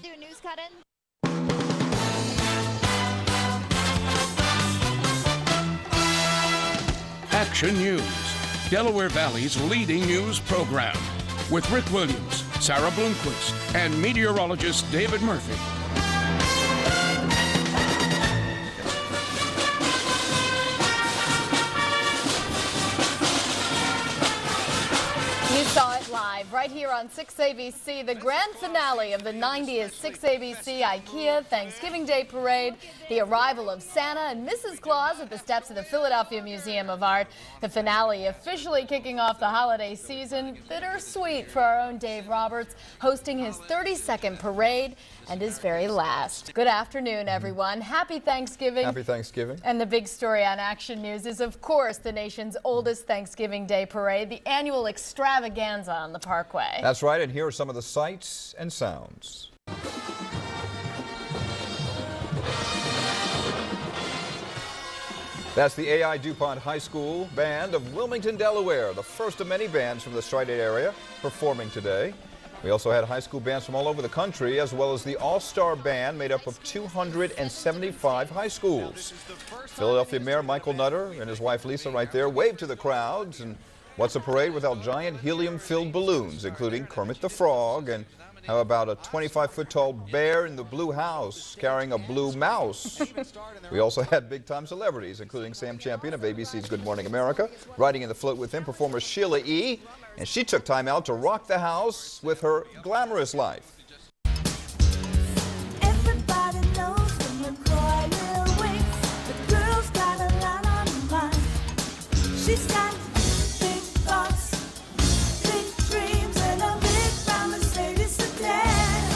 Do a news cut-in. Action News, Delaware Valley's leading news program, with Rick Williams, Sarah Bloomquist, and meteorologist David Murphy. You saw it live right here on 6ABC, the grand finale of the 90th 6ABC IKEA Thanksgiving Day Parade, the arrival of Santa and Mrs. Claus at the steps of the Philadelphia Museum of Art. The finale officially kicking off the holiday season. Bittersweet for our own Dave Roberts, hosting his 32nd parade and his very last. Good afternoon, everyone. Happy Thanksgiving. Happy Thanksgiving. And the big story on Action News is, of course, the nation's oldest Thanksgiving Day Parade, the annual extravaganza on the Parkway. That's right, and here are some of the sights and sounds. That's the A.I. DuPont High School Band of Wilmington, Delaware, the first of many bands from the Tri-State area performing today. We also had high school bands from all over the country, as well as the All-Star Band made up of 275 high schools. Philadelphia Mayor Michael Nutter and his wife Lisa right there waved to the crowds. And what's a parade without giant helium-filled balloons, including Kermit the Frog? And how about a 25-foot-tall bear in the blue house carrying a blue mouse? We also had big-time celebrities, including Sam Champion of ABC's Good Morning America, riding in the float with him, performer Sheila E., and she took time out to rock the house with her glamorous life. Everybody knows when you cry your wings, the girl's got a lot on her mind. She's got big thoughts, big dreams, and a big brown Mercedes sedan.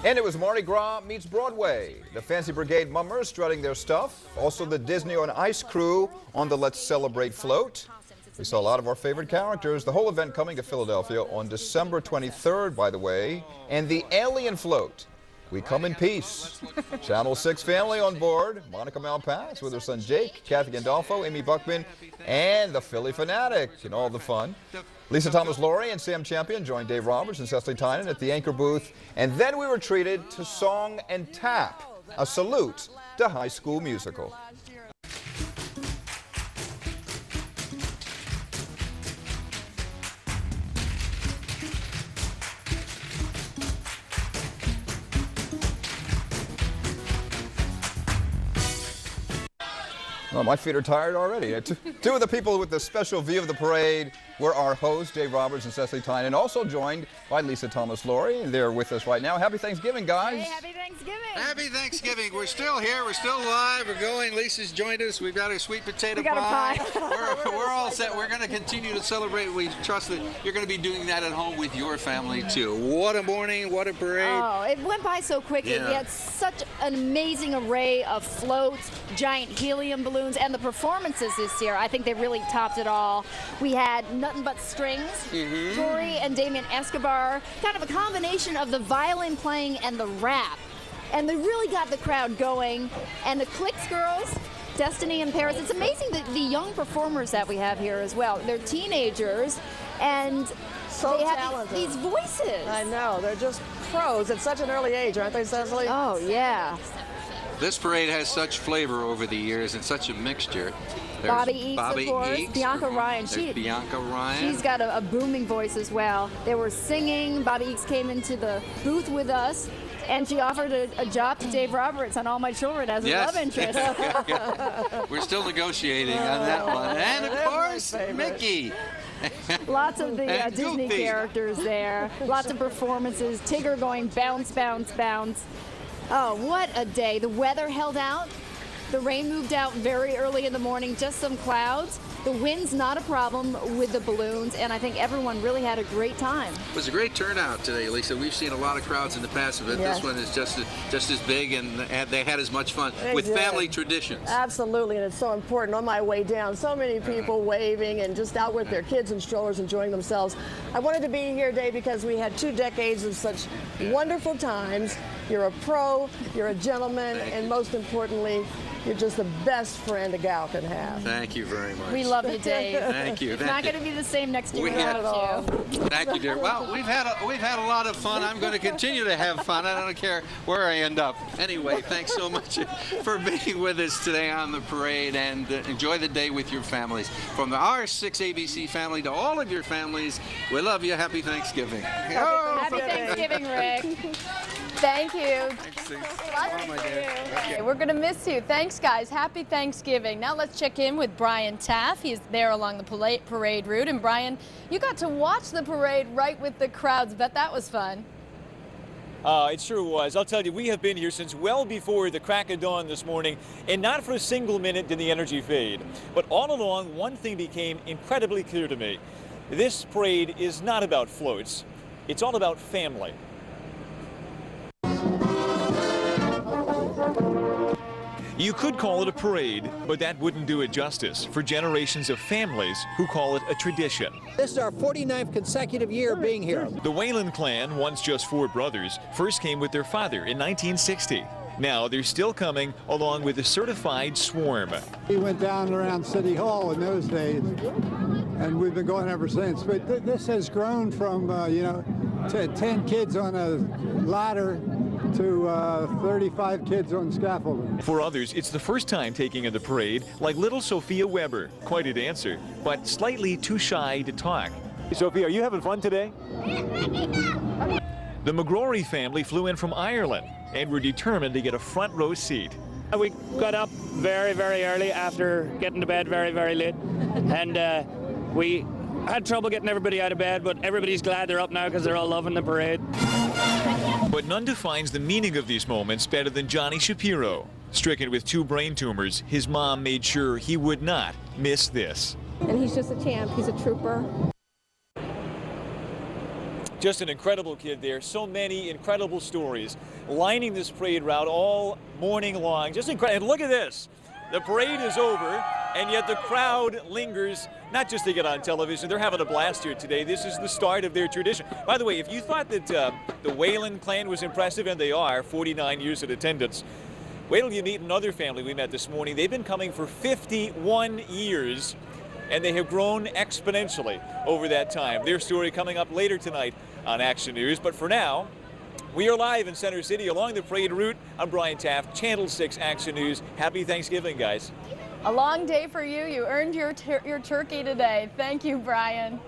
And it was Mardi Gras meets Broadway. The Fancy Brigade Mummers strutting their stuff. Also the Disney on Ice crew on the Let's Celebrate float. We saw a lot of our favorite characters. The whole event coming to Philadelphia on December 23rd, by the way. And the Alien Float. We come in peace. Channel 6 family on board. Monica Malpass with her son Jake, Kathy Gandolfo, Amy Buckman, and the Philly Fanatic and all the fun. Lisa Thomas-Laury and Sam Champion joined Dave Roberts and Cecily Tynan at the anchor booth. And then we were treated to Song and Tap, a salute to High School Musical. Well, my feet are tired already. Two of the people with the special view of the parade were our hosts, Dave Roberts and Cecily Tynan, also joined by Lisa Thomas-Laury. They're with us right now. Happy Thanksgiving, guys. Hey, happy Thanksgiving. Happy Thanksgiving. We're still here. We're still live. We're going. Lisa's joined us. We've got our sweet potato pie. We're all set. We're going to continue to celebrate. We trust that you're going to be doing that at home with your family, too. What a morning. What a parade. Oh, it went by so quickly. Yeah. We had such an amazing array of floats, giant helium balloons, and the performances this year. I think they really topped it all. We had Nothing But Strings, Tori and Damien Escobar, kind of a combination of the violin playing and the rap. And they really got the crowd going. And the Clicks girls, Destiny and Paris. It's amazing that the young performers that we have here as well. They're teenagers, and so they have talented. these voices. I know, they're just pros at such an early age, aren't they, Cecily? Oh, yeah. This parade has such flavor over the years and such a mixture. There's Bobby Eakes, of course. Eakes. Bianca Ryan. There's Bianca Ryan. She's got a booming voice as well. They were singing. Bobby Eakes came into the booth with us, and she offered a job to Dave Roberts on All My Children as a love interest. We're still negotiating on that one. And, of course, Mickey. Lots of the And Disney Goofy. characters there. Lots of performances. Tigger going bounce, bounce, bounce. Oh, what a day. The weather held out. The rain moved out very early in the morning, just some clouds. The wind's not a problem with the balloons, and I think everyone really had a great time. It was a great turnout today, Lisa. We've seen a lot of crowds in the past, but Yes. this one is just as big, and they had as much fun with Exactly. family traditions. Absolutely, and it's so important. On my way down, so many people waving and just out with their kids and strollers enjoying themselves. I wanted to be here today because we had 2 decades of such wonderful times. You're a pro, you're a gentleman, and most importantly, you're just the best friend a gal can have. Thank you very much. We love you, Dave. Thank you. It's not going to be the same next year. Thank you, dear. Well, we've had a lot of fun. I'm going to continue to have fun. I don't care where I end up. Anyway, thanks so much for being with us today on the parade, and enjoy the day with your families. From our 6ABC family to all of your families, we love you. Happy Thanksgiving. Happy Thanksgiving, Rick. Thank you. Oh, my dear. Okay, we're going to miss you. Thanks, guys. Happy Thanksgiving. Now let's check in with Brian Taff. He's there along the parade route. And Brian, you got to watch the parade right with the crowds. Bet that was fun. It sure was. I'll tell you, we have been here since well before the crack of dawn this morning, and not for a single minute did the energy fade. But all along, one thing became incredibly clear to me. This parade is not about floats. It's all about family. You could call it a parade, but that wouldn't do it justice for generations of families who call it a tradition. This is our 49th consecutive year being here. The Whalen clan, once just 4 brothers, first came with their father in 1960. Now they're still coming along with a certified swarm. We went down around City Hall in those days, and we've been going ever since. But this has grown from, 10 kids on a ladder to 35 kids on scaffolding. For others, it's the first time taking in the parade, like little Sophia Weber, quite a dancer, but slightly too shy to talk. Hey, Sophia, are you having fun today? The McGrory family flew in from Ireland and were determined to get a front row seat. We got up very, very early after getting to bed very, very late, and we had trouble getting everybody out of bed, but everybody's glad they're up now because they're all loving the parade. But none defines the meaning of these moments better than Johnny Shapiro. Stricken with 2 brain tumors, his mom made sure he would not miss this. And he's just a champ. He's a trooper. Just an incredible kid there. So many incredible stories lining this parade route all morning long. Just incredible. And look at this. The parade is over, and yet the crowd lingers, not just to get on television. They're having a blast here today. This is the start of their tradition. By the way, if you thought that the Whalen clan was impressive, and they are, 49 years in attendance, wait till you meet another family we met this morning. They've been coming for 51 years, and they have grown exponentially over that time. Their story coming up later tonight on Action News. But for now, we are live in Center City along the parade route. I'm Brian Taft, Channel 6 Action News. Happy Thanksgiving, guys. A long day for you. You earned your turkey today. Thank you, Brian.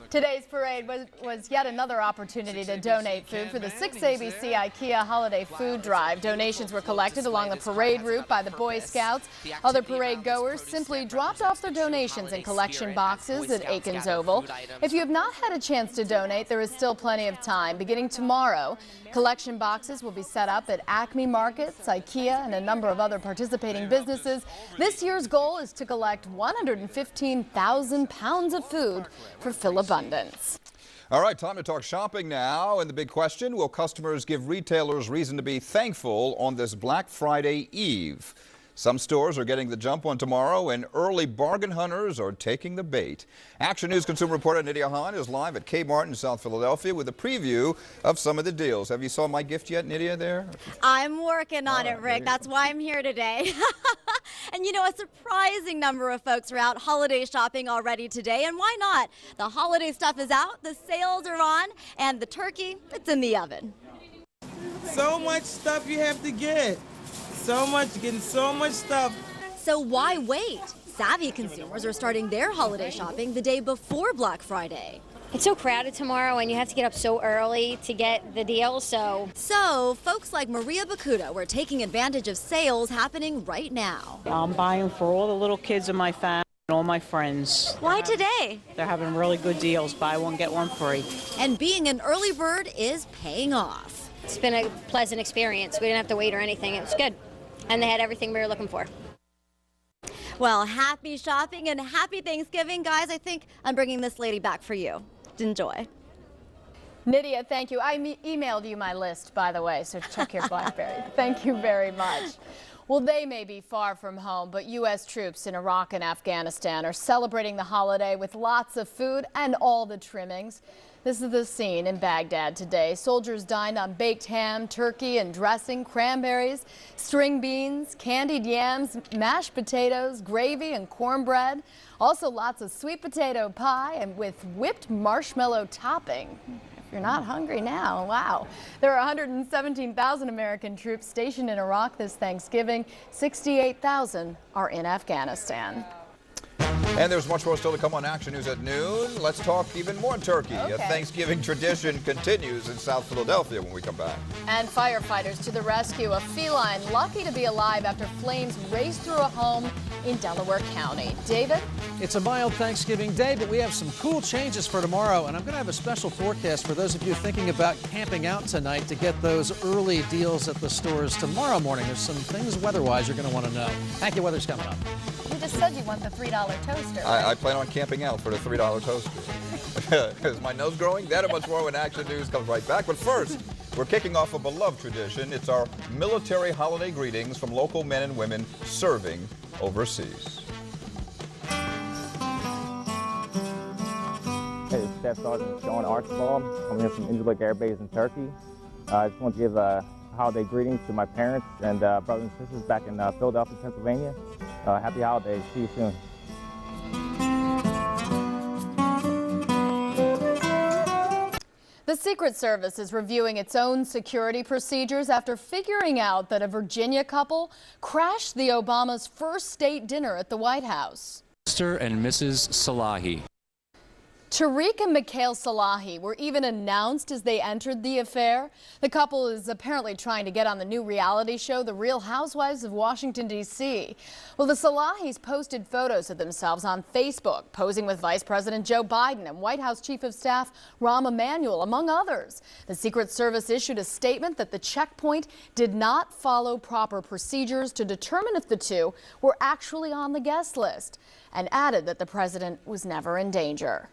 Today's parade was yet another opportunity to donate food for the 6ABC IKEA Holiday Food Drive. Donations were collected along the parade route by the Boy Scouts. Other parade goers simply dropped off their donations in collection boxes at Aikens Oval. If you have not had a chance to donate, there is still plenty of time. Beginning tomorrow, collection boxes will be set up at Acme Markets, IKEA, and a number of other participating businesses. This year's goal is to collect 115,000 pounds of food for Philabundance. All right, time to talk shopping now. And the big question, will customers give retailers reason to be thankful on this Black Friday Eve? Some stores are getting the jump on tomorrow, and early bargain hunters are taking the bait. Action News consumer reporter Nydia Hahn is live at Kmart in South Philadelphia with a preview of some of the deals. Have you saw my gift yet, Nydia, there? I'm working on it, Rick. That's why I'm here today. And you know, a surprising number of folks are out holiday shopping already today, and why not? The holiday stuff is out, the sales are on, and the turkey, it's in the oven. So much stuff you have to get. So much, getting so much stuff. So why wait? Savvy consumers are starting their holiday shopping the day before Black Friday. It's so crowded tomorrow, and you have to get up so early to get the deal, so folks like Maria Bakuda were taking advantage of sales happening right now. I'm buying for all the little kids in my family and all my friends. Why today? They're having really good deals. Buy one, get one free. And being an early bird is paying off. It's been a pleasant experience. We didn't have to wait or anything. It was good. And they had everything we were looking for. Well, happy shopping and happy Thanksgiving, guys. I think I'm bringing this lady back for you. Enjoy. Nydia, thank you. I emailed you my list, by the way, so check your BlackBerry. Thank you very much. Well, they may be far from home, but U.S. troops in Iraq and Afghanistan are celebrating the holiday with lots of food and all the trimmings. This is the scene in Baghdad today. Soldiers dined on baked ham, turkey and dressing, cranberries, string beans, candied yams, mashed potatoes, gravy and cornbread. Also lots of sweet potato pie and with whipped marshmallow topping. You're not hungry now. Wow. There are 117,000 American troops stationed in Iraq this Thanksgiving. 68,000 are in Afghanistan. And there's much more still to come on Action News at noon. Let's talk even more turkey. Okay. A Thanksgiving tradition continues in South Philadelphia when we come back. And firefighters to the rescue. A feline lucky to be alive after flames raced through a home in Delaware County. David? It's a mild Thanksgiving day, but we have some cool changes for tomorrow, and I'm going to have a special forecast for those of you thinking about camping out tonight to get those early deals at the stores tomorrow morning. There's some things weather-wise you're going to want to know. AccuWeather's coming up. You just said you want the $3 toaster. I plan on camping out for the $3 toaster. Is my nose growing? That and much more when Action News comes right back. But first, we're kicking off a beloved tradition. It's our military holiday greetings from local men and women serving overseas. Hey, it's Staff Sergeant Sean Archibald. I'm here from Incirlik Air Base in Turkey. I just want to give holiday greetings to my parents and brothers and sisters back in Philadelphia, Pennsylvania. Happy holidays. See you soon. The Secret Service is reviewing its own security procedures after figuring out that a Virginia couple crashed the Obama's first state dinner at the White House. Mr. and Mrs. Salahi. Tariq and Mikhail Salahi were even announced as they entered the affair. The couple is apparently trying to get on the new reality show, The Real Housewives of Washington, D.C. Well, the Salahis posted photos of themselves on Facebook, posing with Vice President Joe Biden and White House Chief of Staff Rahm Emanuel, among others. The Secret Service issued a statement that the checkpoint did not follow proper procedures to determine if the two were actually on the guest list, and added that the president was never in danger.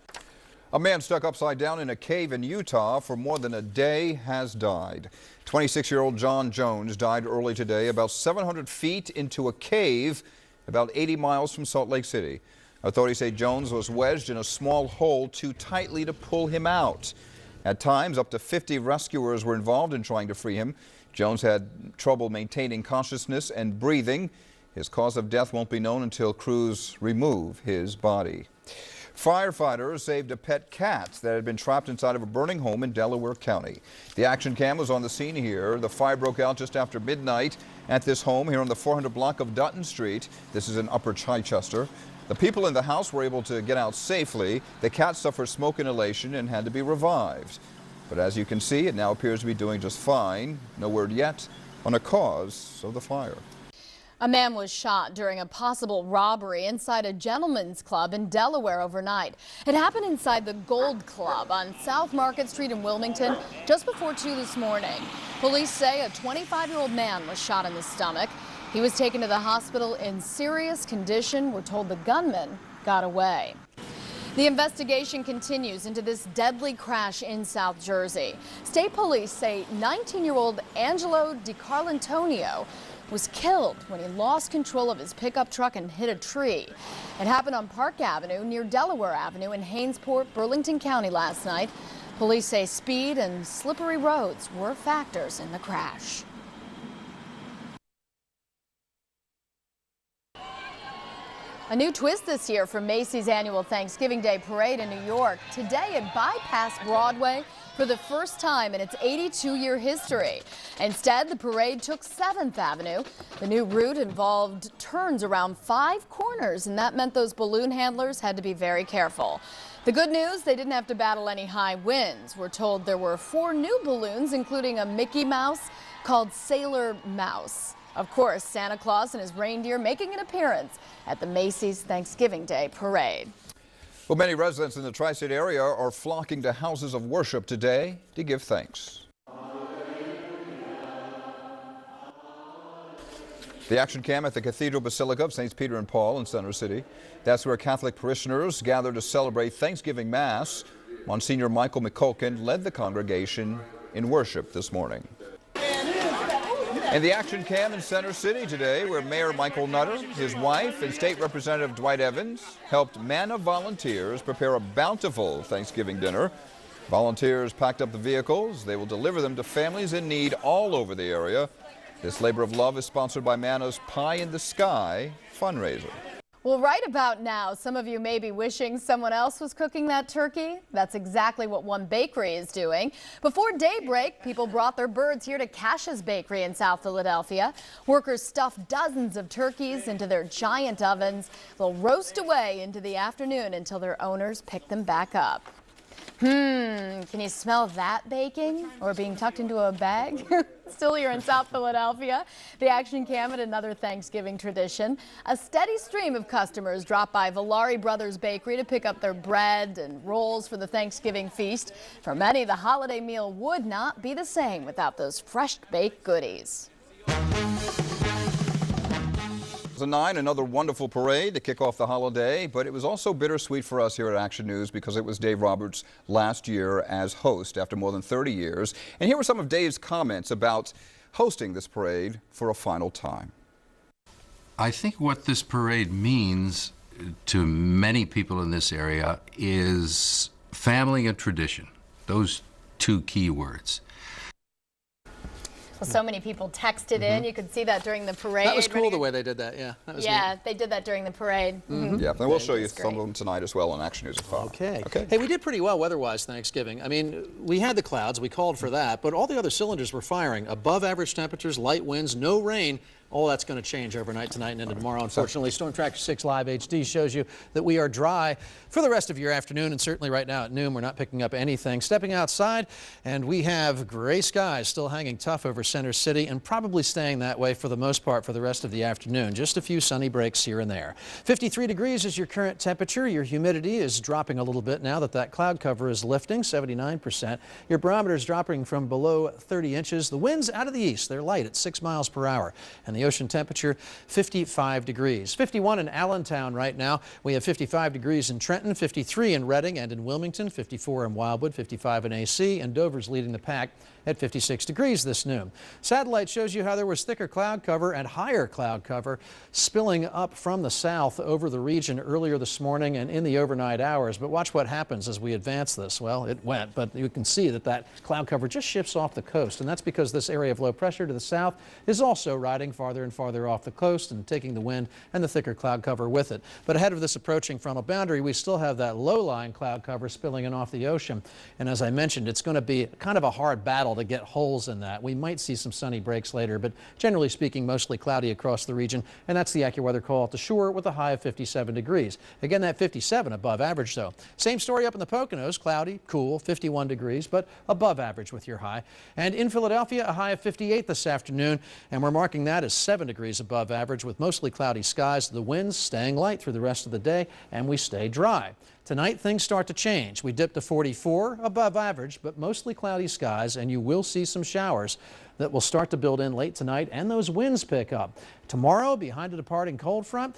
A man stuck upside down in a cave in Utah for more than a day has died. 26-year-old John Jones died early today about 700 feet into a cave about 80 miles from Salt Lake City. Authorities say Jones was wedged in a small hole too tightly to pull him out. At times, up to 50 rescuers were involved in trying to free him. Jones had trouble maintaining consciousness and breathing. His cause of death won't be known until crews remove his body. Firefighters saved a pet cat that had been trapped inside of a burning home in Delaware County. The action cam was on the scene here. The fire broke out just after midnight at this home here on the 400 block of Dutton Street. This is in Upper Chichester. The people in the house were able to get out safely. The cat suffered smoke inhalation and had to be revived. But as you can see, it now appears to be doing just fine. No word yet on a cause of the fire. A man was shot during a possible robbery inside a gentleman's club in Delaware overnight. It happened inside the Gold Club on South Market Street in Wilmington just before 2 this morning. Police say a 25-year-old man was shot in the stomach. He was taken to the hospital in serious condition. We're told the gunman got away. The investigation continues into this deadly crash in South Jersey. State police say 19-year-old Angelo DiCarlantonio was killed when he lost control of his pickup truck and hit a tree. It happened on Park Avenue near Delaware Avenue in Hainesport, Burlington County last night. Police say speed and slippery roads were factors in the crash. A new twist this year for Macy's annual Thanksgiving Day Parade in New York. Today it bypassed Broadway for the first time in its 82-year history. Instead, the parade took 7th Avenue. The new route involved turns around 5 corners, and that meant those balloon handlers had to be very careful. The good news, they didn't have to battle any high winds. We're told there were 4 new balloons, including a Mickey Mouse called Sailor Mouse. Of course, Santa Claus and his reindeer making an appearance at the Macy's Thanksgiving Day Parade. Well, many residents in the tri-state area are flocking to houses of worship today to give thanks. The action cam at the Cathedral Basilica of St. Peter and Paul in Center City. That's where Catholic parishioners gather to celebrate Thanksgiving Mass. Monsignor Michael McCulkin led the congregation in worship this morning. And the action cam in Center City today, where Mayor Michael Nutter, his wife, and State Representative Dwight Evans helped MANA volunteers prepare a bountiful Thanksgiving dinner. Volunteers packed up the vehicles. They will deliver them to families in need all over the area. This labor of love is sponsored by MANA's Pie in the Sky fundraiser. Well, right about now, some of you may be wishing someone else was cooking that turkey. That's exactly what one bakery is doing. Before daybreak, people brought their birds here to Cash's Bakery in South Philadelphia. Workers stuffed dozens of turkeys into their giant ovens. They'll roast away into the afternoon until their owners pick them back up. Can you smell that baking or being tucked into a bag? Still here in South Philadelphia, the action cam at another Thanksgiving tradition. A steady stream of customers drop by Valari Brothers Bakery to pick up their bread and rolls for the Thanksgiving feast. For many, the holiday meal would not be the same without those fresh baked goodies. 2009, another wonderful parade to kick off the holiday, but it was also bittersweet for us here at Action News because it was Dave Roberts' last year as host after more than 30 years. And here were some of Dave's comments about hosting this parade for a final time. I think what this parade means to many people in this area is family and tradition, those two key words. Well, so many people texted in. You could see that during the parade. That was cool the way they did that, yeah. That was neat. They did that during the parade. Yeah, and we'll show you some of them tonight as well on Action News at 5. Okay. Hey, we did pretty well weather-wise Thanksgiving. I mean, we had the clouds, we called for that, but all the other cylinders were firing. Above average temperatures, light winds, no rain. All that's going to change overnight tonight and into tomorrow. Unfortunately, Storm Tracker 6 Live HD shows you that we are dry for the rest of your afternoon, and certainly right now at noon we're not picking up anything. Stepping outside, and we have gray skies still hanging tough over Center City and probably staying that way for the most part for the rest of the afternoon. Just a few sunny breaks here and there. 53 degrees is your current temperature. Your humidity is dropping a little bit now that cloud cover is lifting, 79%. Your barometer is dropping from below 30 inches. The winds out of the east, they're light at 6 miles per hour. And the ocean temperature 55 degrees. 51 in Allentown right now. We have 55 degrees in Trenton, 53 in Reading and in Wilmington, 54 in Wildwood, 55 in AC, and Dover's leading the pack at 56 degrees this noon. Satellite shows you how there was thicker cloud cover and higher cloud cover spilling up from the south over the region earlier this morning and in the overnight hours. But watch what happens as we advance this. Well, it went, but you can see that cloud cover just shifts off the coast, and that's because this area of low pressure to the south is also riding farther and farther off the coast and taking the wind and the thicker cloud cover with it. But ahead of this approaching frontal boundary, we still have that low-lying cloud cover spilling in off the ocean. And as I mentioned, it's going to be kind of a hard battle to get holes in that. We might see some sunny breaks later, but generally speaking, mostly cloudy across the region. And that's the AccuWeather call at the shore with a high of 57 degrees. Again, that 57 above average, though. Same story up in the Poconos, cloudy, cool, 51 degrees, but above average with your high. And in Philadelphia, a high of 58 this afternoon, and we're marking that as 7 degrees above average with mostly cloudy skies. The winds staying light through the rest of the day, and we stay dry. Tonight, things start to change. We dip to 44 above average, but mostly cloudy skies, and you will see some showers that will start to build in late tonight, and those winds pick up. Tomorrow, behind a departing cold front,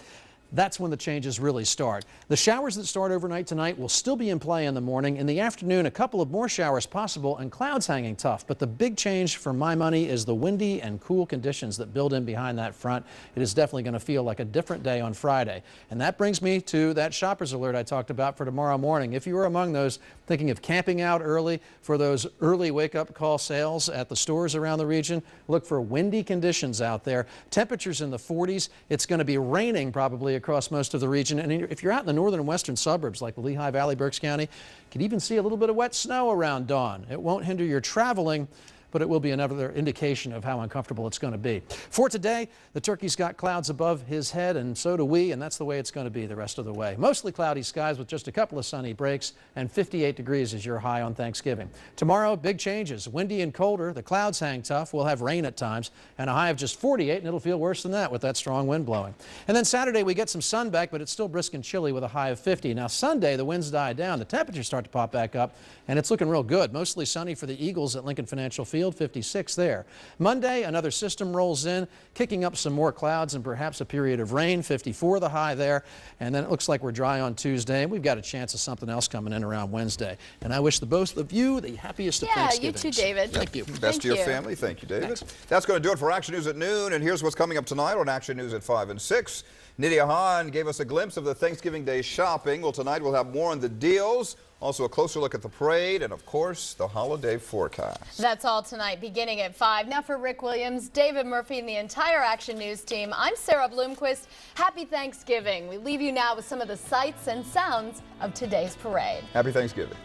that's when the changes really start. The showers that start overnight tonight will still be in play in the morning. In the afternoon, a couple of more showers possible and clouds hanging tough. But the big change for my money is the windy and cool conditions that build in behind that front. It is definitely going to feel like a different day on Friday. And that brings me to that shopper's alert I talked about for tomorrow morning. If you are among those thinking of camping out early for those early wake-up call sales at the stores around the region, look for windy conditions out there. Temperatures in the 40s. It's going to be raining probably across most of the region. And if you're out in the northern and western suburbs like the Lehigh Valley, Berks County, you could even see a little bit of wet snow around dawn. It won't hinder your traveling, but it will be another indication of how uncomfortable it's going to be. For today, the turkey's got clouds above his head, and so do we, and that's the way it's going to be the rest of the way. Mostly cloudy skies with just a couple of sunny breaks, and 58 degrees is your high on Thanksgiving. Tomorrow, big changes. Windy and colder. The clouds hang tough. We'll have rain at times, and a high of just 48, and it'll feel worse than that with that strong wind blowing. And then Saturday, we get some sun back, but it's still brisk and chilly with a high of 50. Now, Sunday, the winds die down. The temperatures start to pop back up, and it's looking real good. Mostly sunny for the Eagles at Lincoln Financial Field. field, 56 there. Monday, another system rolls in, kicking up some more clouds and perhaps a period of rain, 54 the high there. And then it looks like we're dry on Tuesday. We've got a chance of something else coming in around Wednesday. And I wish the both of you the happiest of Thanksgivings. You too, David. Thank you. Best to your family. Thank you, David. That's going to do it for Action News at noon. And here's what's coming up tonight on Action News at 5 and 6. Nydia Hahn gave us a glimpse of the Thanksgiving Day shopping. Well, tonight we'll have more on the deals, also a closer look at the parade, and of course, the holiday forecast. That's all tonight, beginning at 5. Now for Rick Williams, David Murphy, and the entire Action News team, I'm Sarah Bloomquist. Happy Thanksgiving. We leave you now with some of the sights and sounds of today's parade. Happy Thanksgiving.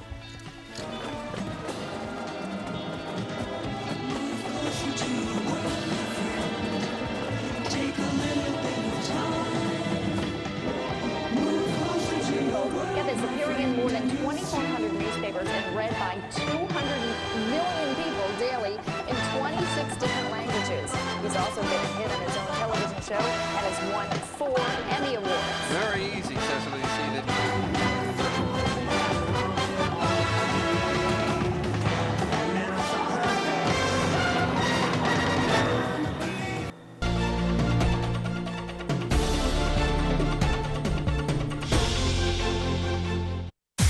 It's appearing in more than 2,400 newspapers and read by 200 million people daily in 26 different languages. He's also been a hit on his own television show and has won 4 Emmy Awards. Very easy, Cecily. You see that.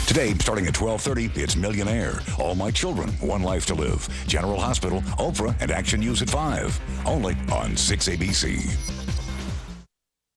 Today, starting at 12:30, it's Millionaire. All My Children, One Life to Live. General Hospital, Oprah, and Action News at 5. Only on 6 ABC.